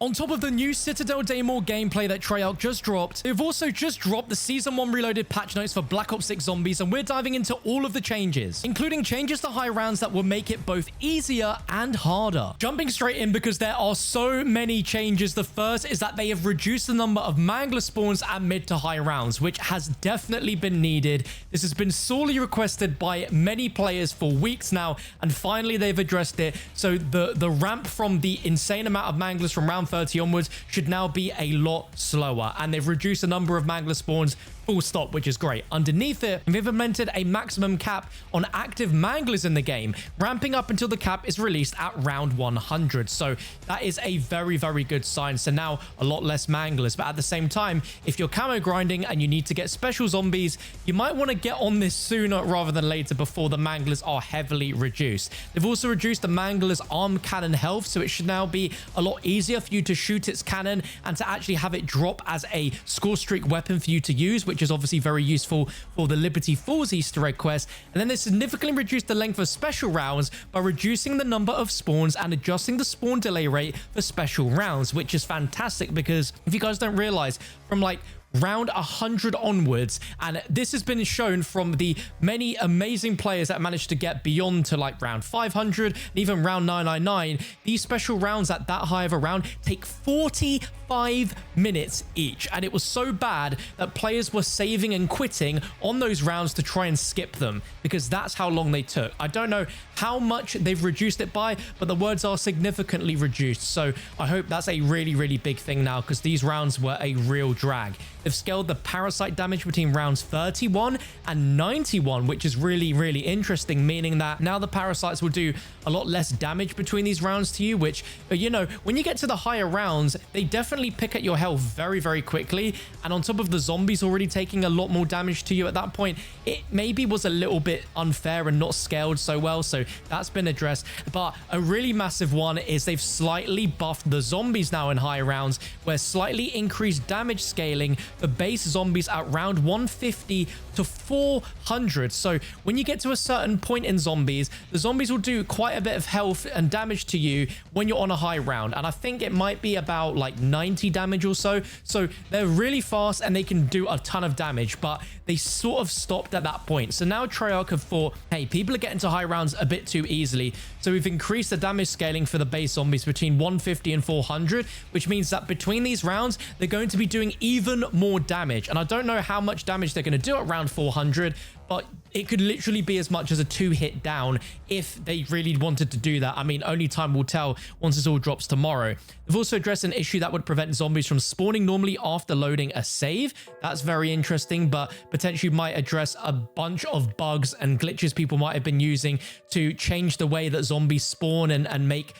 On top of the new Citadel Daymore gameplay that Treyarch just dropped, they've also just dropped the Season 1 Reloaded patch notes for Black Ops 6 Zombies, and we're diving into all of the changes, including changes to high rounds that will make it both easier and harder. Jumping straight in because there are so many changes. The first is that they have reduced the number of Mangler spawns at mid to high rounds, which has definitely been needed. This has been sorely requested by many players for weeks now, and finally they've addressed it. So the ramp from the insane amount of Manglers from round 30 onwards should now be a lot slower, and they've reduced the number of Mangler spawns full stop, which is great. Underneath it, they've implemented a maximum cap on active Manglers in the game, ramping up until the cap is released at round 100. So that is a very, very good sign. So now a lot less Manglers, but at the same time, if you're camo grinding and you need to get special zombies, you might want to get on this sooner rather than later before the Manglers are heavily reduced. They've also reduced the Mangler's arm cannon health, so it should now be a lot easier for you to shoot its cannon and to actually have it drop as a score streak weapon for you to use, which is obviously very useful for the Liberty Falls Easter egg quest. And then they significantly reduced the length of special rounds by reducing the number of spawns and adjusting the spawn delay rate for special rounds, which is fantastic because if you guys don't realize, from like round 100 onwards, and this has been shown from the many amazing players that managed to get beyond to like round 500 and even round 999, these special rounds at that high of a round take 45 minutes each, and it was so bad that players were saving and quitting on those rounds to try and skip them because that's how long they took. I don't know how much they've reduced it by, but the words are significantly reduced, so I hope that's a really, really big thing now because these rounds were a real drag. They've scaled the parasite damage between rounds 31 and 91, which is really, really interesting, meaning that now the parasites will do a lot less damage between these rounds to you, which, you know, when you get to the higher rounds, they definitely pick at your health very, very quickly. And on top of the zombies already taking a lot more damage to you at that point, it maybe was a little bit unfair and not scaled so well. So that's been addressed. But a really massive one is they've slightly buffed the zombies now in higher rounds, where slightly increased damage scaling for base zombies at round 150 to 400. So when you get to a certain point in zombies, the zombies will do quite a bit of health and damage to you when you're on a high round, and I think it might be about like 90 damage or so. So they're really fast and they can do a ton of damage, but they sort of stopped at that point. So now Treyarch have thought, hey, people are getting to high rounds a bit too easily, so we've increased the damage scaling for the base zombies between 150 and 400, which means that between these rounds they're going to be doing even more damage. And I don't know how much damage they're going to do at round 400, but it could literally be as much as a 2-hit down if they really wanted to do that. I mean, only time will tell once this all drops tomorrow. They've also addressed an issue that would prevent zombies from spawning normally after loading a save. That's very interesting, but potentially might address a bunch of bugs and glitches people might have been using to change the way that zombies spawn and make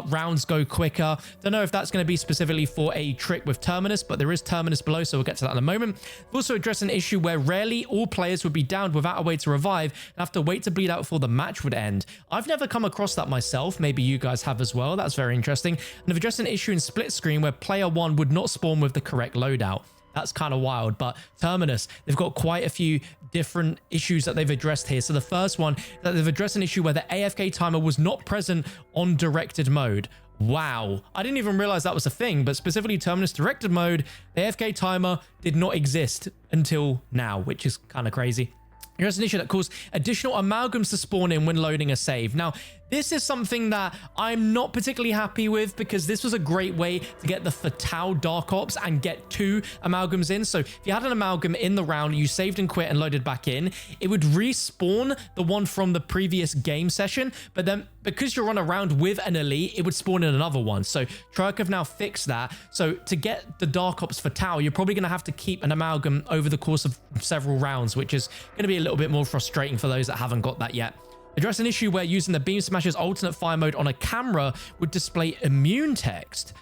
rounds go quicker. Don't know if that's going to be specifically for a trick with Terminus, but there is Terminus below, so we'll get to that in a moment. We've also addressed an issue where rarely all players would be downed without a way to revive and have to wait to bleed out before the match would end. I've never come across that myself. Maybe you guys have as well. That's very interesting. And they've addressed an issue in split screen where player 1 would not spawn with the correct loadout. That's kind of wild, but Terminus, they've got quite a few different issues that they've addressed here. So the first one, that they've addressed an issue where the AFK timer was not present on directed mode. Wow, I didn't even realize that was a thing, but specifically Terminus directed mode, the AFK timer did not exist until now, which is kind of crazy. Here's an issue that caused additional amalgams to spawn in when loading a save. Now, this is something that I'm not particularly happy with because this was a great way to get the Fatale Dark Ops and get 2 amalgams in. So if you had an amalgam in the round, you saved and quit and loaded back in, it would respawn the one from the previous game session. But then because you're on a round with an elite, it would spawn in another one. So Treyarch have now fixed that. So to get the Dark Ops Fatale, you're probably going to have to keep an amalgam over the course of several rounds, which is going to be a little bit more frustrating for those that haven't got that yet. Address an issue where using the Beam Smasher's alternate fire mode on a camera would display immune text.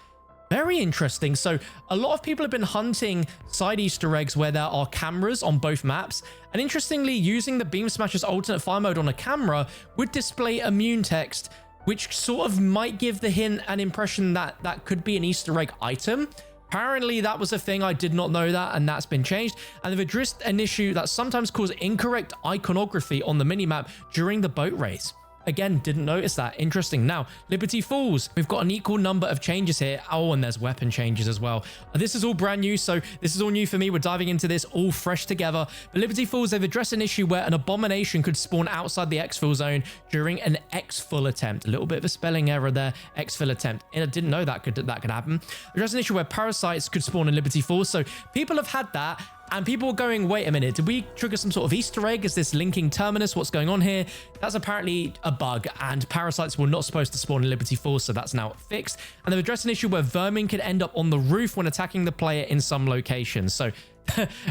Very interesting. So a lot of people have been hunting side Easter eggs where there are cameras on both maps. And interestingly, using the Beam Smasher's alternate fire mode on a camera would display immune text, which sort of might give the hint and impression that that could be an Easter egg item. Apparently that was a thing. I did not know that, and that's been changed. And they've addressed an issue that sometimes causes incorrect iconography on the minimap during the boat race. Again, didn't notice that. Interesting. Now, Liberty Falls. We've got an equal number of changes here. Oh, and there's weapon changes as well. This is all brand new, so this is all new for me. We're diving into this all fresh together. But Liberty Falls, they've addressed an issue where an abomination could spawn outside the exfil zone during an exfil attempt. A little bit of a spelling error there. Exfil attempt. And I didn't know that could happen. Addressed an issue where parasites could spawn in Liberty Falls. So people have had that. And people were going, wait a minute, did we trigger some sort of Easter egg? Is this linking Terminus? What's going on here? That's apparently a bug, and parasites were not supposed to spawn in Liberty Falls, so that's now fixed. And they've addressed an issue where vermin could end up on the roof when attacking the player in some locations. So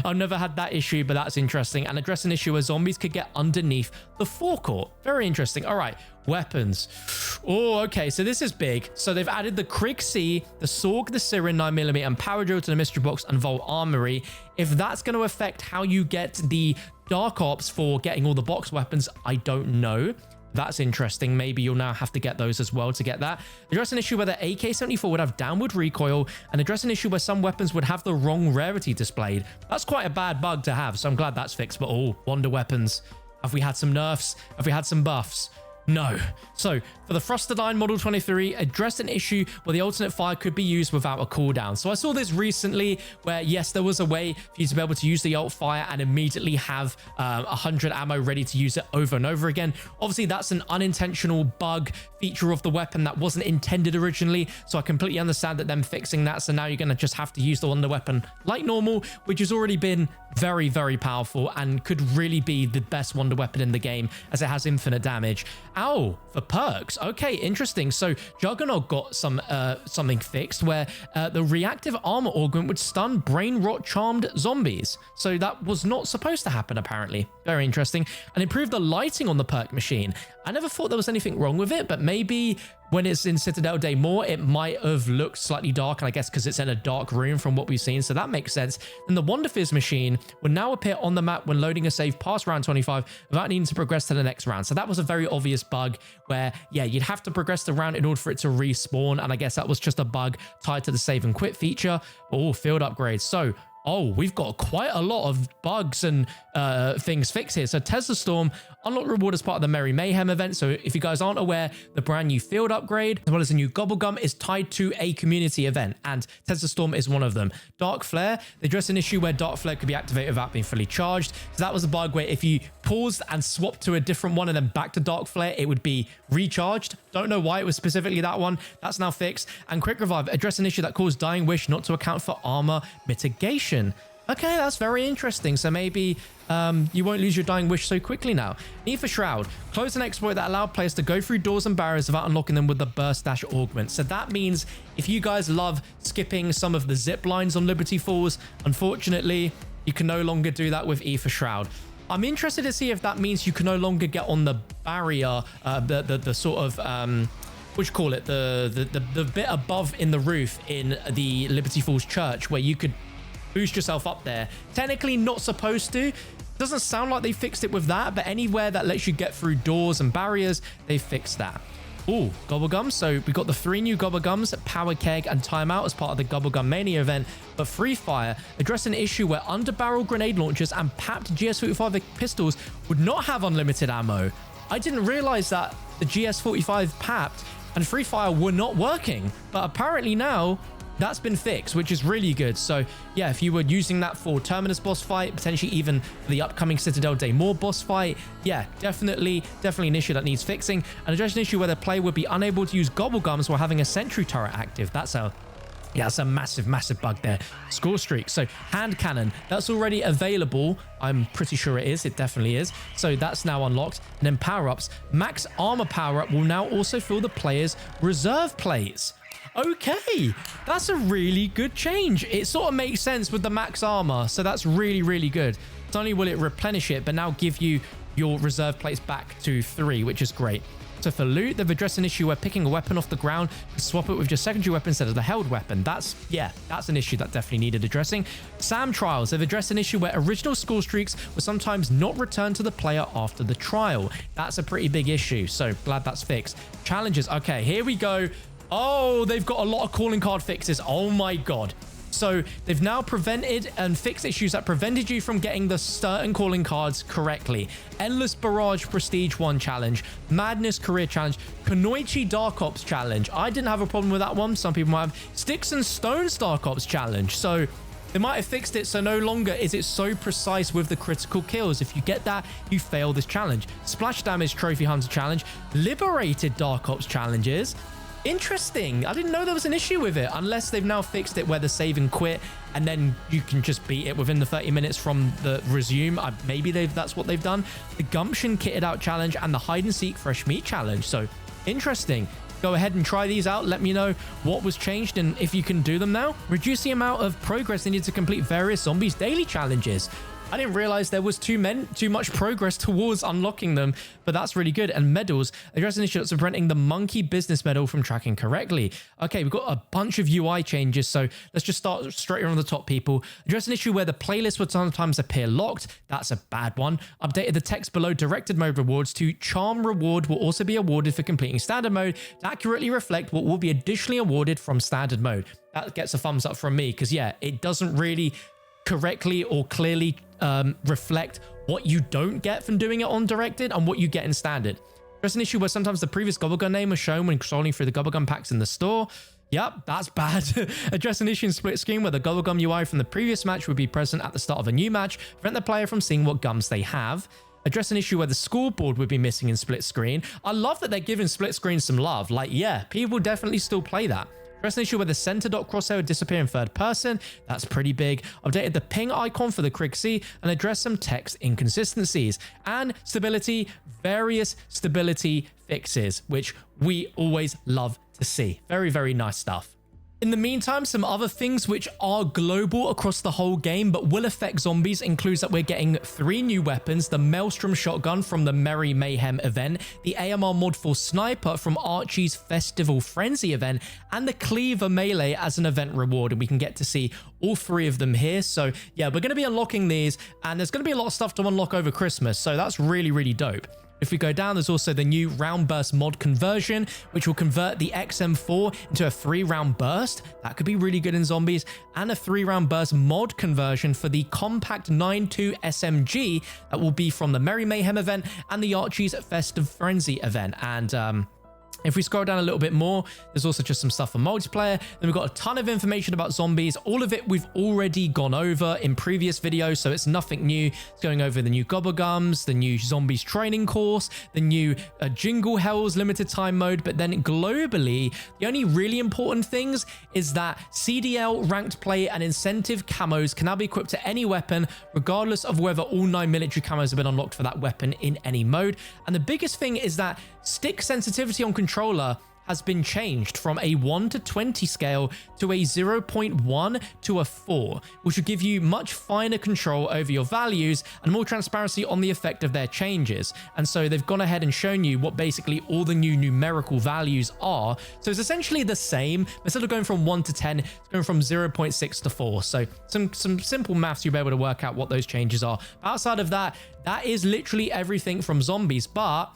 I've never had that issue, but that's interesting. And address an issue where zombies could get underneath the forecourt. Very interesting. All right, weapons. Oh, okay, so this is big. So they've added the Krig C, the Sorg, the Siren 9mm, and Power Drill to the Mystery Box and Vault Armory. If that's going to affect how you get the Dark Ops for getting all the box weapons, I don't know. That's interesting. Maybe you'll now have to get those as well to get that. Address an issue where the AK-74 would have downward recoil, and address an issue where some weapons would have the wrong rarity displayed. That's quite a bad bug to have, so I'm glad that's fixed. But oh, wonder weapons. Have we had some nerfs? Have we had some buffs? No. So for the Frostodyne Model 23, addressed an issue where the alternate fire could be used without a cooldown. So I saw this recently where, yes, there was a way for you to be able to use the alt fire and immediately have 100 ammo ready to use it over and over again. Obviously, that's an unintentional bug feature of the weapon that wasn't intended originally. So I completely understand that them fixing that. So now you're going to just have to use the wonder weapon like normal, which has already been very, very powerful and could really be the best wonder weapon in the game as it has infinite damage. Ow, for perks. Okay, interesting. So Juggernaut got something fixed where the reactive armor augment would stun brain rot charmed zombies. So that was not supposed to happen, apparently. Very interesting. And improved the lighting on the perk machine. I never thought there was anything wrong with it, but maybe when it's in Citadel Day more, it might have looked slightly dark, and I guess because it's in a dark room from what we've seen, so that makes sense. And the Wonder Fizz machine would now appear on the map when loading a save past round 25 without needing to progress to the next round. So that was a very obvious bug where, yeah, you'd have to progress the round in order for it to respawn, and I guess that was just a bug tied to the save and quit feature. Oh, field upgrades. So oh, we've got quite a lot of bugs and things fixed here. So Tesla Storm, unlock reward as part of the Merry Mayhem event. So if you guys aren't aware, the brand new field upgrade, as well as the new Gobblegum, is tied to a community event, and Tesla Storm is one of them. Dark Flare, they addressed an issue where Dark Flare could be activated without being fully charged. So that was a bug where if you paused and swapped to a different one and then back to Dark Flare, it would be recharged. Don't know why it was specifically that one. That's now fixed. And Quick Revive, addressed an issue that caused Dying Wish not to account for armor mitigation. Okay, that's very interesting. So maybe you won't lose your Dying Wish so quickly now. Aether Shroud, closed an exploit that allowed players to go through doors and barriers without unlocking them with the Burst Dash Augment. So that means if you guys love skipping some of the zip lines on Liberty Falls, unfortunately, you can no longer do that with Aether Shroud. I'm interested to see if that means you can no longer get on the barrier, the sort of what do you call it, the bit above in the roof in the Liberty Falls Church where you could boost yourself up there. Technically not supposed to. Doesn't sound like they fixed it with that, but anywhere that lets you get through doors and barriers, they fixed that. Oh, Gobblegum. So we got the 3 new Gobblegums, Power Keg and Timeout as part of the Gobblegum Mania event. But Free Fire addressed an issue where underbarrel grenade launchers and papped GS45 pistols would not have unlimited ammo. I didn't realize that the GS45 papped and Free Fire were not working, but apparently now that's been fixed, which is really good. So yeah, if you were using that for Terminus boss fight, potentially even for the upcoming Citadel Day more boss fight, yeah, definitely an issue that needs fixing. And address an issue where the player would be unable to use Gobblegums while having a sentry turret active. That's a massive bug there. Score streak. So hand cannon, that's already available. I'm pretty sure it is. It definitely is. So that's now unlocked. And then power-ups. Max armor power-up will now also fill the player's reserve plates. Okay, that's a really good change. It sort of makes sense with the max armor, so that's really good. Not only will it replenish it, but now give you your reserve plates back to 3, which is great. So for loot, they've addressed an issue where picking a weapon off the ground, swap it with your secondary weapon instead of the held weapon. That's an issue that definitely needed addressing. SAM trials, they've addressed an issue where original score streaks were sometimes not returned to the player after the trial. That's a pretty big issue, so glad that's fixed. Challenges, okay, here we go. Oh, they've got a lot of calling card fixes. Oh my god. So they've now prevented and fixed issues that prevented you from getting the certain calling cards correctly. Endless Barrage Prestige 1 challenge, Madness Career challenge, Kunoichi Dark Ops challenge. I didn't have a problem with that one. Some people might have. Sticks and Stones Dark Ops challenge. So they might have fixed it so no longer is it so precise with the critical kills. If you get that, you fail this challenge. Splash Damage Trophy Hunter challenge, Liberated Dark Ops challenges. Interesting. I didn't know there was an issue with it, unless they've now fixed it where the save and quit and then you can just beat it within the 30 minutes from the resume. Maybe that's what they've done. The Gumption Kitted Out challenge and the Hide and Seek Fresh Meat challenge. So interesting. Go ahead and try these out. Let me know what was changed and if you can do them now. Reduce the amount of progress needed to complete various zombies daily challenges. I didn't realize there was too much progress towards unlocking them, but that's really good. And medals, address an issue that's preventing the monkey business medal from tracking correctly. Okay, we've got a bunch of UI changes, so let's just start straight on the top, people. Address an issue where the playlist would sometimes appear locked. That's a bad one. Updated the text below directed mode rewards to charm reward will also be awarded for completing standard mode to accurately reflect what will be additionally awarded from standard mode. That gets a thumbs up from me because, yeah, it doesn't really correctly or clearly reflect what you don't get from doing it on directed and what you get in standard. There's an issue where sometimes the previous Gobblegum name was shown when scrolling through the Gobblegum packs in the store. Yep, that's bad. Address an issue in split screen where the Gobblegum UI from the previous match would be present at the start of a new match, prevent the player from seeing what gums they have. Address an issue where the scoreboard would be missing in split screen. I love that they're giving split screen some love. Like, yeah, people definitely still play that. Address an issue where the center dot crosshair would disappear in third person. That's pretty big. Updated the ping icon for the Krig C and addressed some text inconsistencies. And stability, various stability fixes, which we always love to see. Very, very nice stuff. In the meantime, some other things which are global across the whole game but will affect zombies includes that we're getting 3 new weapons: the Maelstrom shotgun from the Merry Mayhem event, the AMR mod for Sniper from Archie's Festival Frenzy event, and the Cleaver Melee as an event reward. And we can get to see all 3 of them here. So yeah, we're going to be unlocking these, and there's going to be a lot of stuff to unlock over Christmas. So that's really, really dope. If we go down, there's also the new round burst mod conversion, which will convert the XM4 into a 3-round burst. That could be really good in zombies. And a 3-round burst mod conversion for the compact 9.2 SMG that will be from the Merry Mayhem event and the Archie's Festive Frenzy event. And if we scroll down a little bit more, there's also just some stuff for multiplayer. Then we've got a ton of information about zombies. All of it we've already gone over in previous videos, so it's nothing new. It's going over the new Gobblegums, the new zombies training course, the new Jingle Hells limited time mode. But then globally, the only really important things is that CDL, ranked play, and incentive camos can now be equipped to any weapon, regardless of whether all 9 military camos have been unlocked for that weapon in any mode. And the biggest thing is that stick sensitivity on controller has been changed from a 1 to 20 scale to a 0.1 to a 4, which will give you much finer control over your values and more transparency on the effect of their changes. And so they've gone ahead and shown you what basically all the new numerical values are. So it's essentially the same. Instead of going from 1 to 10, it's going from 0.6 to 4. So some simple maths, you'll be able to work out what those changes are. Outside of that, that is literally everything from zombies. But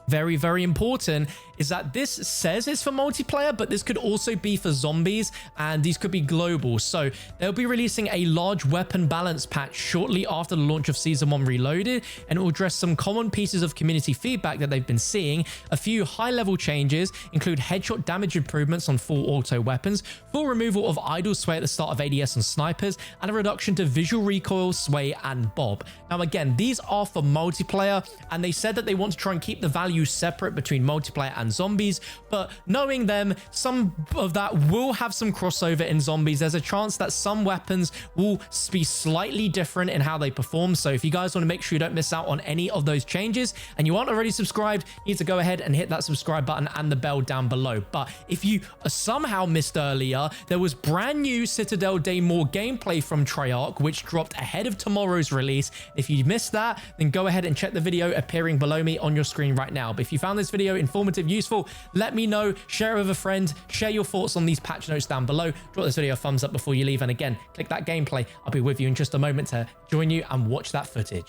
very, very important is that this says it's for multiplayer, but this could also be for zombies, and these could be global. So they'll be releasing a large weapon balance patch shortly after the launch of Season 1 Reloaded, and it will address some common pieces of community feedback that they've been seeing. A few high-level changes include headshot damage improvements on full auto weapons, full removal of idle sway at the start of ADS and snipers, and a reduction to visual recoil, sway, and bob. Now, again, these are for multiplayer, and they said that they want to try and keep the value separate between multiplayer and zombies, but knowing them, some of that will have some crossover in zombies. There's a chance that some weapons will be slightly different in how they perform. So if you guys want to make sure you don't miss out on any of those changes and you aren't already subscribed, you need to go ahead and hit that subscribe button and the bell down below. But if you somehow missed earlier, there was brand new Citadel Day more gameplay from Treyarch, which dropped ahead of tomorrow's release. If you missed that, then go ahead and check the video appearing below me on your screen right now. But if you found this video informative, useful, let me know, share it with a friend, share your thoughts on these patch notes down below, drop this video a thumbs up before you leave, and again, click that gameplay. I'll be with you in just a moment to join you and watch that footage.